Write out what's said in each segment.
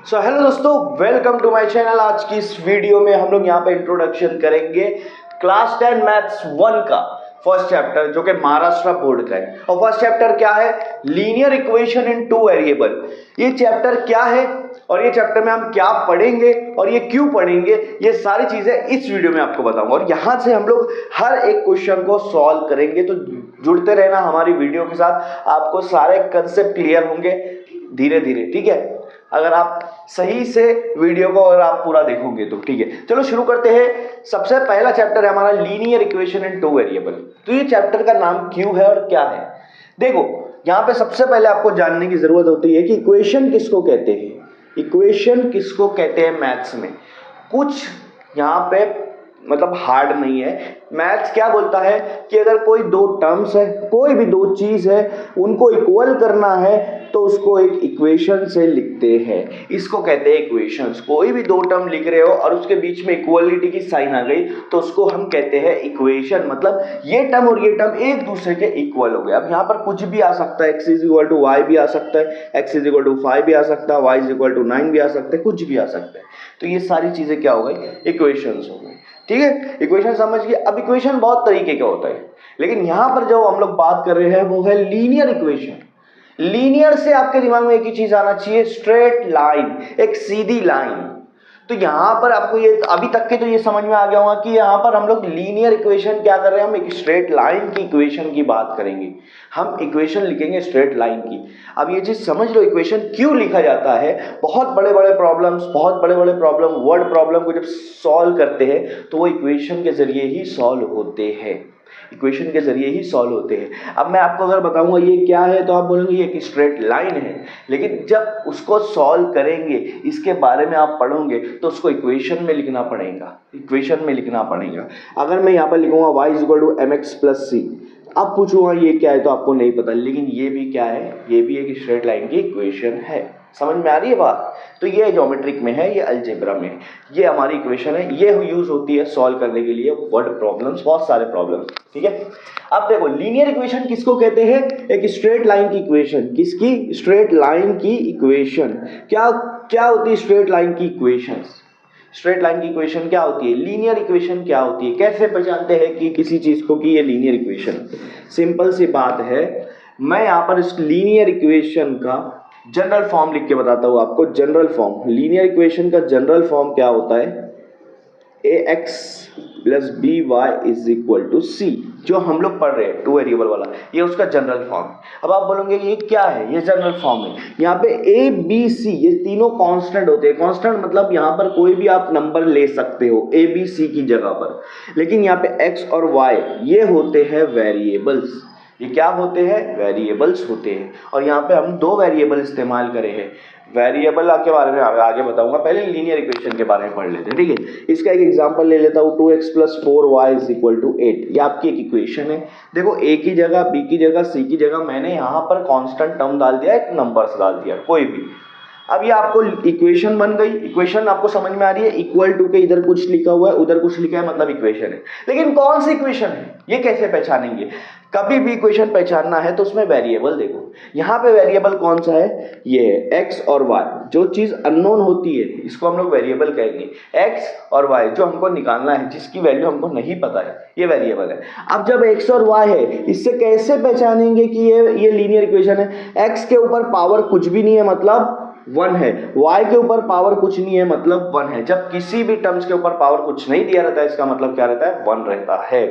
So hello दोस्तों, welcome to my channel. आज की इस वीडियो में हम लोग यहाँ पे इंट्रोडक्शन करेंगे क्लास 10 मैथ्स 1 का फर्स्ट चैप्टर, जो कि महाराष्ट्र बोर्ड का है। और फर्स्ट चैप्टर क्या है? Linear equation in two variable. ये चैप्टर क्या है और ये चैप्टर में हम क्या पढ़ेंगे और ये क्यों पढ़ेंगे, ये सारी चीजें इस वीडियो में आपको बताऊंगा। और यहां से हम लोग हर एक क्वेश्चन को सॉल्व करेंगे, तो जुड़ते रहना हमारी वीडियो के साथ। आपको सारे कंसेप्ट क्लियर होंगे धीरे धीरे, ठीक है? अगर आप सही से वीडियो को अगर आप पूरा देखोगे तो ठीक है। चलो शुरू करते हैं। सबसे पहला चैप्टर है हमारा linear equation in two variable. तो ये चैप्टर का नाम क्यों है और क्या है? देखो, यहाँ पे सबसे पहले आपको जानने की जरूरत होती है कि इक्वेशन किसको कहते हैं। इक्वेशन किसको कहते हैं मैथ्स में? कुछ यहाँ पे मतलब हार्ड नहीं है। मैथ्स क्या बोलता है कि अगर कोई दो टर्म्स है, कोई भी दो चीज है, उनको इक्वल करना है तो उसको एक इक्वेशन से लिखते हैं। इसको कहते हैं इक्वेशंस। कोई भी दो टर्म लिख रहे हो और उसके बीच में इक्वलिटी की साइन आ गई तो उसको हम कहते हैं इक्वेशन। मतलब ये टर्म और ये टर्म एक दूसरे के इक्वल हो गए। अब यहाँ पर कुछ भी आ सकता है, x is equal to y भी आ सकता है, x इज इक्वल टू 5 भी आ सकता है, y इज इक्वल टू 9 भी आ सकता है, कुछ भी आ सकता है। तो ये सारी चीजें क्या हो गई? इक्वेशंस हो गई, ठीक है? इक्वेशन समझ गए। अब इक्वेशन बहुत तरीके का होता है, लेकिन यहां पर जो हम लोग बात कर रहे हैं वो है लीनियर इक्वेशन। लीनियर से आपके दिमाग में एक ही चीज आना चाहिए, स्ट्रेट लाइन, एक सीधी लाइन। तो यहां पर आपको ये अभी तक के तो ये समझ में आ गया होगा कि यहां पर हम लोग लीनियर इक्वेशन क्या कर रहे हैं। हम एक स्ट्रेट लाइन की इक्वेशन की बात करेंगे। हम इक्वेशन लिखेंगे स्ट्रेट लाइन की। अब ये चीज समझ लो, इक्वेशन क्यों लिखा जाता है। बहुत बड़े बड़े प्रॉब्लम, वर्ड प्रॉब्लम को जब सॉल्व करते हैं तो वो इक्वेशन के जरिए ही सॉल्व होते हैं। इक्वेशन के जरिए ही सॉल्व होते हैं। अब मैं आपको अगर बताऊंगा ये क्या है तो आप बोलेंगे ये एक स्ट्रेट लाइन है, लेकिन जब उसको सॉल्व करेंगे, इसके बारे में आप पढ़ोगे तो उसको इक्वेशन में लिखना पड़ेगा। इक्वेशन में लिखना पड़ेगा। अगर मैं यहाँ पर लिखूंगा y is equal to mx plus c, अब पूछूंगा ये क्या है तो आपको नहीं पता, लेकिन ये भी क्या है? ये भी एक स्ट्रेट लाइन की इक्वेशन है। समझ में आ रही है बात? तो ये ज्योमेट्रिक में है, ये अलजेब्रा में है, ये हमारी इक्वेशन है। ये यूज होती है सॉल्व करने के लिए वर्ड प्रॉब्लम्स, बहुत सारे प्रॉब्लम्स, ठीक है? अब देखो, लीनियर इक्वेशन किसको कहते हैं? एक स्ट्रेट लाइन की इक्वेशन। किसकी? स्ट्रेट लाइन की इक्वेशन। क्या क्या होती है स्ट्रेट लाइन की इक्वेशंस? स्ट्रेट लाइन की इक्वेशन क्या होती है? लीनियर इक्वेशन क्या होती है? कैसे पहचानते हैं कि किसी चीज को कि ये लीनियर इक्वेशन? सिंपल सी बात है, मैं यहाँ पर इस लीनियर इक्वेशन का जनरल फॉर्म लिख के बताता हूँ आपको। जनरल फॉर्म, लीनियर इक्वेशन का जनरल फॉर्म क्या होता है? ax plus b y is equal to c, जो हम लोग पढ़ रहे हैं टू वेरिएबल वाला, ये उसका जनरल फॉर्म है। अब आप बोलोगे ये क्या है? ये जनरल फॉर्म है। यहाँ पे ए बी सी ये तीनों कांस्टेंट होते हैं। कांस्टेंट मतलब यहाँ पर कोई भी आप नंबर ले सकते हो ए बी सी की जगह पर, लेकिन यहाँ पे एक्स और वाई ये होते हैं वेरिएबल्स। ये क्या होते हैं? वेरिएबल्स होते हैं। और यहाँ पे हम दो वेरिएबल इस्तेमाल करे हैं। वेरिएबल के बारे में आगे बताऊंगा, पहले लीनियर इक्वेशन के बारे में पढ़ लेते हैं, ठीक है? इसका एक एग्जांपल ले लेता हूँ, 2x plus 4y is equal to 8। ये आपकी एक इक्वेशन है। देखो, a की जगह, b की जगह, c की जगह मैंने यहाँ पर कांस्टेंट टर्म डाल दिया, एक नंबर्स डाल दिया, कोई भी। अब ये आपको इक्वेशन बन गई। इक्वेशन आपको समझ में आ रही है? इक्वल टू के इधर कुछ लिखा हुआ है, उधर कुछ लिखा है, मतलब इक्वेशन है। लेकिन कौन सी इक्वेशन है, ये कैसे पहचानेंगे? कभी भी इक्वेशन पहचानना है तो उसमें वेरिएबल देखो। यहाँ पे वेरिएबल कौन सा है? ये है एक्स और वाई। जो चीज अननोन होती है इसको हम लोग वेरिएबल कहेंगे। एक्स और वाई जो हमको निकालना है, जिसकी वैल्यू हमको नहीं पता है, ये वेरिएबल है। अब जब एक्स और वाई है, इससे कैसे पहचानेंगे कि ये लीनियर इक्वेशन है? एक्स के ऊपर पावर कुछ भी नहीं है, मतलब 1 है। y के ऊपर पावर कुछ नहीं है, मतलब 1 है। जब किसी भी टर्म्स के ऊपर पावर कुछ नहीं दिया रहता है, इसका मतलब क्या रहता है? 1 रहता है।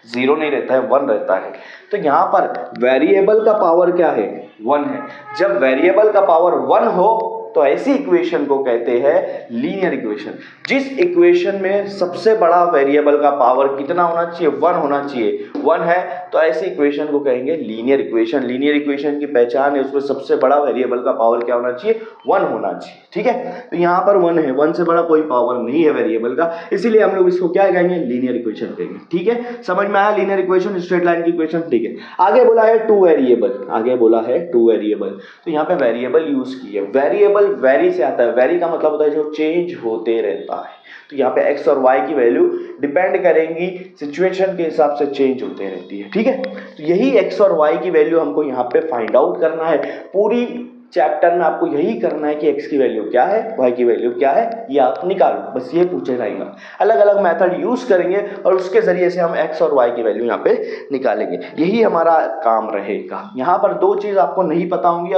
0 नहीं रहता है, 1 रहता है। तो यहां पर वेरिएबल का पावर क्या है? 1 है। जब वेरिएबल का पावर 1 हो तो ऐसी इक्वेशन को कहते हैं लीनियर इक्वेशन। जिस इक्वेशन में सबसे बड़ा वेरिएबल का पावर कितना होना चाहिए? 1 होना चाहिए। 1 है तो ऐसी इक्वेशन को कहेंगे लीनियर इक्वेशन। लीनियर इक्वेशन की पहचान है, उसमें सबसे बड़ा वेरिएबल का पावर क्या होना चाहिए? 1 होना चाहिए, ठीक है? तो यहाँ पर 1 है, 1 से बड़ा कोई पावर नहीं है वेरिएबल का, इसीलिए हम लोग इसको क्या कहेंगे? लीनियर इक्वेशन कहेंगे, ठीक है? समझ में आया? लीनियर इक्वेशन, स्ट्रेट लाइन की इक्वेशन, ठीक है? आगे बोला है टू वेरिएबल। आगे बोला है टू वेरिएबल, तो यहाँ पे वेरिएबल यूज की है। वेरिएबल वेरी से आता है। वेरी का मतलब होता है जो चेंज होते रहता है। तो यहाँ पे x और y की वैल्यू डिपेंड करेंगी, सिचुएशन के हिसाब से चेंज होते रहती है, ठीक है? तो यही x और y की वैल्यू हमको यहाँ पे फाइंड आउट करना है। पूरी चैप्टर में आपको यही करना है कि x की वैल्यू क्या है, y की वैल्यू क्या है, ये आप निकालो, बस ये पूछे रहेगा। अलग अलग मेथड यूज करेंगे और उसके जरिए से हम x और y की वैल्यू यहाँ पे निकालेंगे, यही हमारा काम रहेगा। यहाँ पर दो चीज आपको नहीं पता होंगी,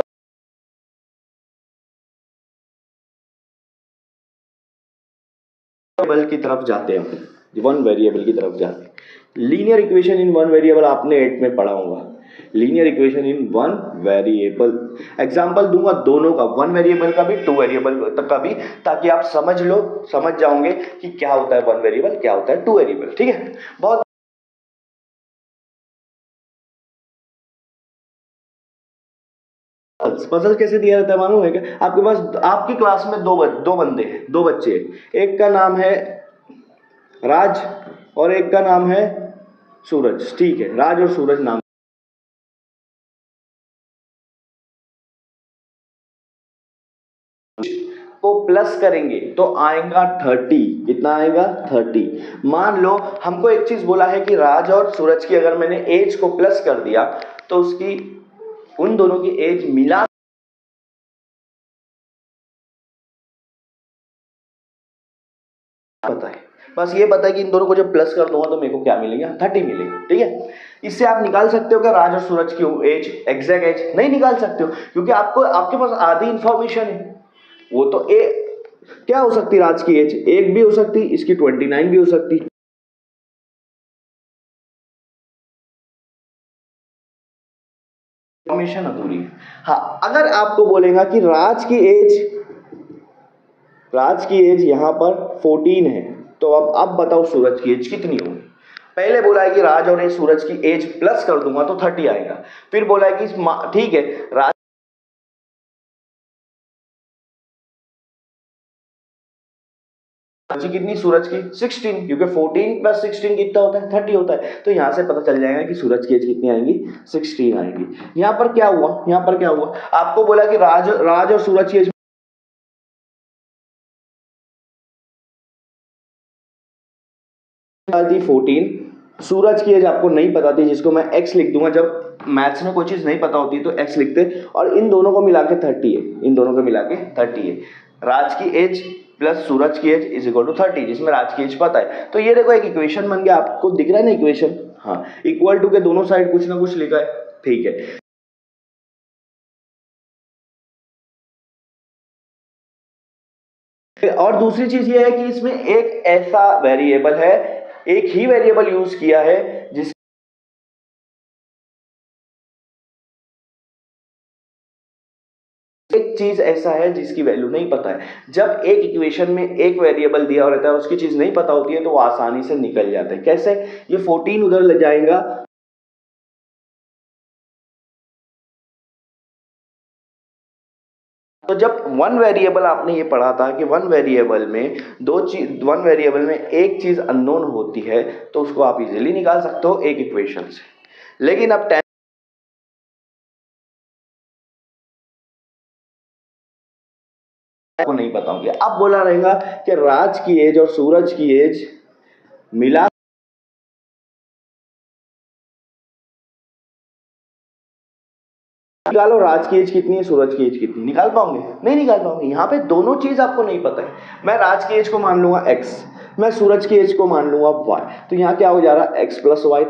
वेरिएबल की तरफ जाते हैं, वन वेरिएबल की तरफ जाते हैं। Linear equation in one variable आपने 8 में पढ़ा होगा, linear equation in one variable. Example दूंगा दोनों का, वन वेरिएबल का भी, टू वेरिएबल तक का भी, ताकि आप समझ जाओगे कि क्या होता है वन वेरिएबल, क्या होता है टू वेरिएबल। ठीक है, बहुत पजल कैसे दिया जाता है मालूम है क्या? आपके पास, आपकी क्लास में दो बंदे हैं, दो बच्चे हैं, एक का नाम है राज और एक का नाम है सूरज। ठीक है, राज और सूरज नाम को प्लस करेंगे तो आएगा 30। कितना आएगा? 30। मान लो हमको एक चीज बोला है कि राज और सूरज की अगर मैंने एज को प्लस कर दिया तो उसकी, उन दोनों की एज मिला पता है, बस ये पता है कि इन दोनों को जब प्लस कर दूंगा तो मेरे को क्या मिलेगा? 30 मिलेगा। ठीक है, इससे आप निकाल सकते हो कि राज और सूरज की एज, एग्जैक्ट एज नहीं निकाल सकते हो, क्योंकि आपको, आपके पास आधी इंफॉर्मेशन है। वो तो क्या हो सकती है राज की एज? एक भी हो सकती, इसकी 29 भी हो सकती। इंफॉर्मेशन अधूरी है। हाँ, अगर आपको बोलेगा कि राज की एज यहां पर 14 है, तो अब बताओ सूरज की एज कितनी होगी? पहले बोला है कि राज और सूरज की एज प्लस कर दूंगा तो 30 आएगा। फिर बोला है कि ठीक है, राज की कितनी, सूरज की 16, क्योंकि 14 प्लस 16 कितना होता है? 30 होता है। तो यहां से पता चल जाएगा कि सूरज की एज कितनी आएंगी? 16 आएंगी। यहां पर क्या हुआ? यहां पर क्या हुआ? आपको बोला कि राज और सूरज की एज 14, सूरज की एज आपको नहीं पता थी, जिसको मैं x लिख दूंगा। जब मैथ्स में कोई चीज नहीं पता होती तो x लिखते, और इन दोनों को मिला के 30 है, इन दोनों को मिला के 30 है। राज की एज प्लस सूरज की एज इज इक्वल टू 30, जिसमें राज की एज पता है। तो ये देखो एक इक्वेशन बन गया, आपको दिख रहा है ना इक्वेशन? हाँ, इक्वल टू के दोनों साइड कुछ ना कुछ लिखा है। ठीक है, और दूसरी चीज ये है कि इसमें एक ऐसा वेरिएबल है, एक ही वेरिएबल यूज किया है जिस, एक चीज ऐसा है जिसकी वैल्यू नहीं पता है। जब एक इक्वेशन में एक वेरिएबल दिया रहता है, उसकी चीज नहीं पता होती है, तो वो आसानी से निकल जाता है। कैसे? ये 14 उधर ले जाएगा, तो जब वन वेरिएबल, आपने ये पढ़ा था कि वन वेरिएबल में वन वेरिएबल में एक चीज अननोन होती है, तो उसको आप इजीली निकाल सकते हो एक इक्वेशन से। लेकिन अब को नहीं पता होंगे। अब बोला रहेगा कि राज की एज और सूरज की एज मिला, निकालो राज की एज कितनी है, सूरज की एज कितनी। निकाल पाओगे? नहीं निकाल पाओगे। यहाँ पे दोनों चीज आपको नहीं पता है। मैं राज की एज को मान लूंगा x, मैं सूरज की एज को मान लूंगा y, तो यहाँ क्या हो जा रहा है? x plus y.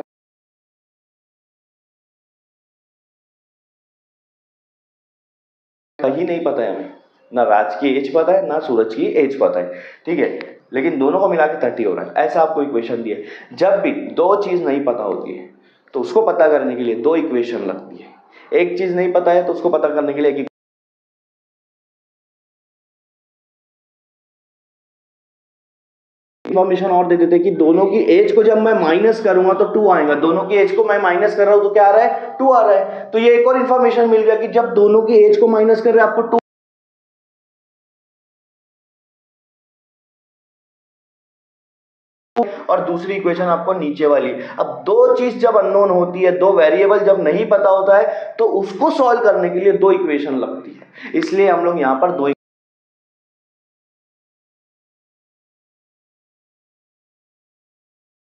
कहीं नहीं पता है हमें, ना राज की एज पता है, ना सूरज की एज पता है। ठीक है, लेकिन दोनों को मिला के 30 हो रहा है। ऐसा आपको इक्वेशन दिया है। जब भी दो चीज नहीं पता होती है तो उसको पता करने के लिए दो इक्वेशन लगती है। एक चीज नहीं पता है तो उसको पता करने के लिए एक इन्फॉर्मेशन और दे देते कि दोनों की एज को जब मैं माइनस करूंगा तो 2 आएगा। दोनों की एज को मैं माइनस कर रहा हूं तो क्या आ रहा है? 2 आ रहा है। तो ये एक और इन्फॉर्मेशन मिल गया कि जब दोनों की एज को माइनस कर रहे हैं आपको 2, और दूसरी इक्वेशन आपको नीचे वाली। अब दो चीज जब अननोन होती है, दो वेरिएबल जब नहीं पता होता है, तो उसको सॉल्व करने के लिए दो इक्वेशन लगती है। इसलिए हम लोग यहां पर दो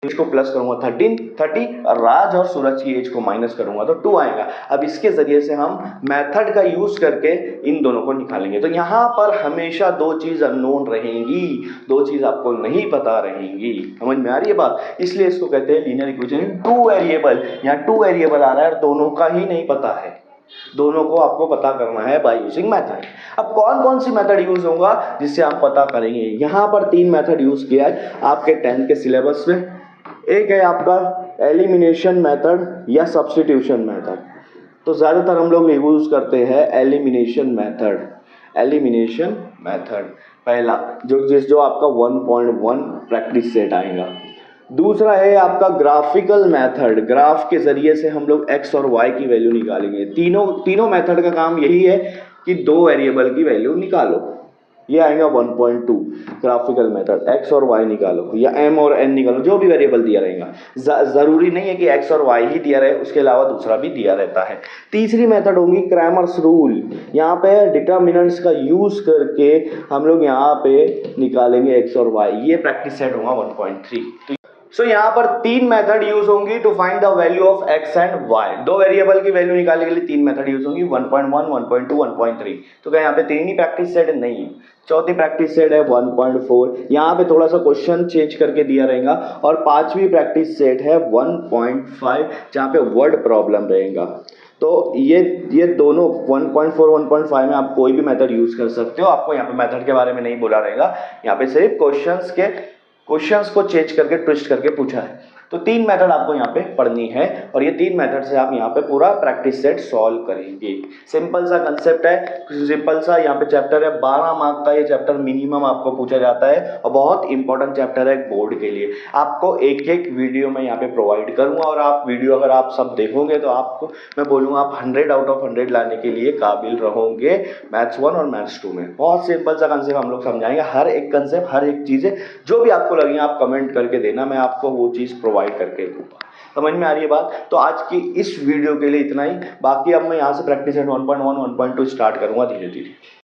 एज को प्लस करूंगा 30 और राज और सूरज की एज को माइनस करूंगा तो 2 आएगा। अब इसके जरिए से हम मेथड का यूज करके इन दोनों को निकालेंगे। तो यहाँ पर हमेशा दो चीज अननोन रहेंगी, दो चीज आपको नहीं पता रहेंगी। समझ में आ रही है बात? इसलिए इसको कहते हैं लीनियर इक्वेशन। 2 वेरिएबल, यहाँ 2 वेरिएबल आ रहा है और दोनों का ही नहीं पता है, दोनों को आपको पता करना है बाय यूजिंग मेथड। अब कौन कौन सी मेथड यूज होगा जिससे आप पता करेंगे? यहाँ पर 3 मेथड यूज किया है आपके 10th के सिलेबस में। एक है आपका एलिमिनेशन मेथड या सब्स्टिट्यूशन मेथड। तो ज़्यादातर हम लोग यूज करते हैं एलिमिनेशन मेथड। एलिमिनेशन मेथड पहला जो आपका 1.1 प्रैक्टिस सेट आएगा। दूसरा है आपका ग्राफिकल मेथड। ग्राफ के जरिए से हम लोग x और y की वैल्यू निकालेंगे। तीनों मेथड का काम यही है कि 2 वेरिएबल की वैल्यू निकालो। ये आएगा 1.2 ग्राफिकल मेथड, x और y निकालो या m और n निकालो, जो भी वेरिएबल दिया रहेगा। जरूरी नहीं है कि x और y ही दिया रहे, उसके अलावा दूसरा भी दिया रहता है। तीसरी मेथड होगी क्रैमर्स रूल। यहाँ पे डिटर्मिनेंट्स का यूज करके हम लोग यहाँ पे निकालेंगे x और y। ये प्रैक्टिस सेट होगा 1.3। सो यहाँ पर 3 मेथड यूज होंगी to find the value of x and y। 2 variable की वैल्यू निकालने के लिए 3 मेथड यूज होंगी, 1.1, 1.2, 1.3। तो क्या यहाँ पे 3 ही प्रैक्टिस सेट? नहीं, चौथी प्रैक्टिस सेट है 1.4। यहाँ पे थोड़ा सा क्वेश्चन चेंज करके दिया रहेगा। और 5वीं प्रैक्टिस सेट है 1.5 जहाँ पे वर्ड प्रॉब्लम रहेगा। तो ये दोनों 1.4, 1.5 में आप कोई भी मेथड यूज कर सकते हो। आपको यहाँ पे मेथड के बारे में नहीं बोला रहेगा, यहाँ पे सिर्फ क्वेश्चंस को चेंज करके ट्विस्ट करके पूछा है। तो 3 मेथड आपको यहाँ पे पढ़नी है और ये 3 मेथड से आप यहाँ पे पूरा प्रैक्टिस सेट सॉल्व करेंगे। सिंपल सा कंसेप्ट है, सिंपल सा यहाँ पे चैप्टर है। 12 मार्क का ये चैप्टर मिनिमम आपको पूछा जाता है और बहुत इंपॉर्टेंट चैप्टर है बोर्ड के लिए। आपको एक एक वीडियो में यहाँ पे प्रोवाइड करूंगा और आप वीडियो अगर आप सब देखोगे तो आपको मैं बोलूँगा आप 100 आउट ऑफ 100 लाने के लिए काबिल रहोगे मैथ्स 1 और मैथ्स 2 में। बहुत सिंपल सा कंसेप्ट हम लोग समझाएंगे। हर एक कंसेप्ट, हर एक चीज़ें जो भी आपको लगे आप कमेंट करके देना, मैं आपको वो चीज़ प्रोवाइड करके दूंगा। समझ में आ रही है बात? तो आज की इस वीडियो के लिए इतना ही। बाकी अब मैं यहाँ से प्रैक्टिस एट 1.1, 1.2 स्टार्ट करूंगा धीरे धीरे।